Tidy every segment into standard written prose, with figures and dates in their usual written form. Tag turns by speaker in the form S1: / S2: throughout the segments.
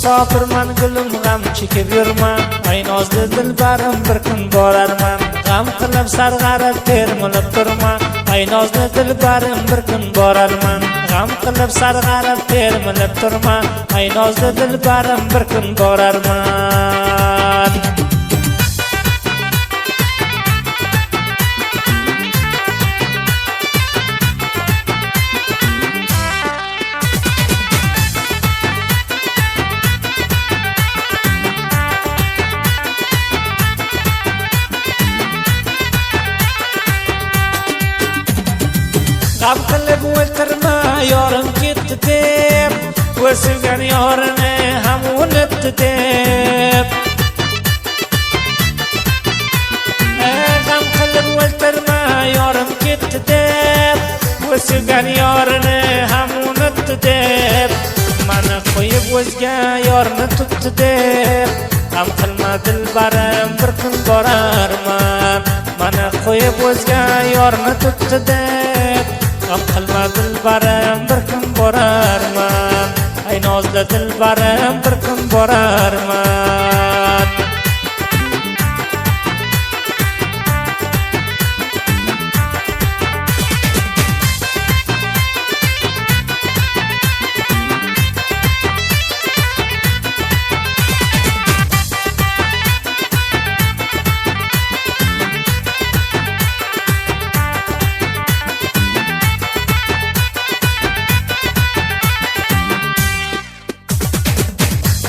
S1: musofirman gulim g'am chekib yurma ay nozli dilbarim bir kun borarman g'am qilib sarg'arib termilib turma ay nozli dilbarim bir kun borarman g'am qilib sarg'arib termilib turma ay nozli dilbarim bir kun borarman g'am qilib o'ltirma yorim ketdi deb o'sgan yorini ham unutdi deb g'am qilib o'ltirma yorim ketdi deb o'sgan yorini ham unutdi deb mani qo'yib o'zga yorni tutdi deb g'am qilma dilbarim bir kun borarman mani qo'yib o'zga yorni tutdi deb g'am qilma dilbarim bir kun borarman ay nozli dilbarim bir kun borarman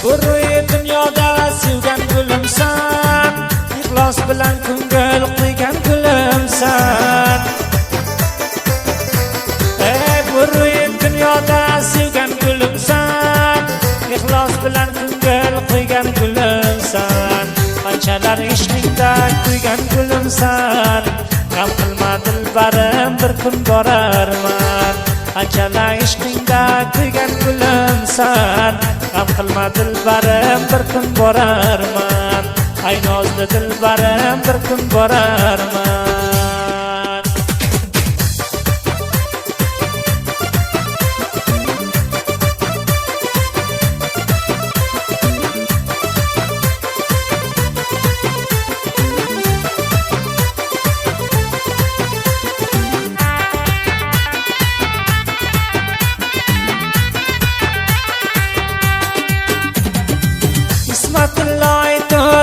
S1: bu ro'yi dunyoda sevgan gulimsan ixlos bilan ko'ngil qo'ygan gulimsan bu ro'yi dunyoda sevgan gulimsan ixlos bilan ko'ngil qo'ygan gulimsan qanchalar ishqingda kuygan gulimsan g'am qilma dilbarim bir kun borarman qanchalar ishqingda kuygan gulimsan g'am qilma dilbarim bir kun borarman ay nozli dilbarim bir kun borarman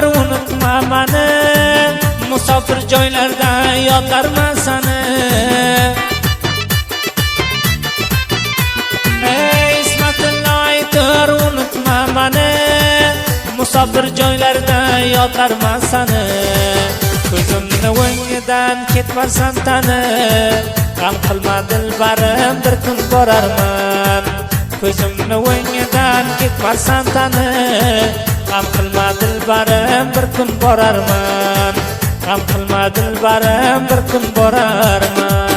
S1: unutma mani musofir joylarda yodlarman sani ismatillo aytir unutma mani musofir joylarda yodlarman sani ko'zimni o'ngidan ketmasan tani g'am qilma dilbarim bir kun borarman ko'zimni o'ngidan ketmasan tani g'am qilma dilbarim bir kun borarman g'am qilma dilbarim bir kun borarman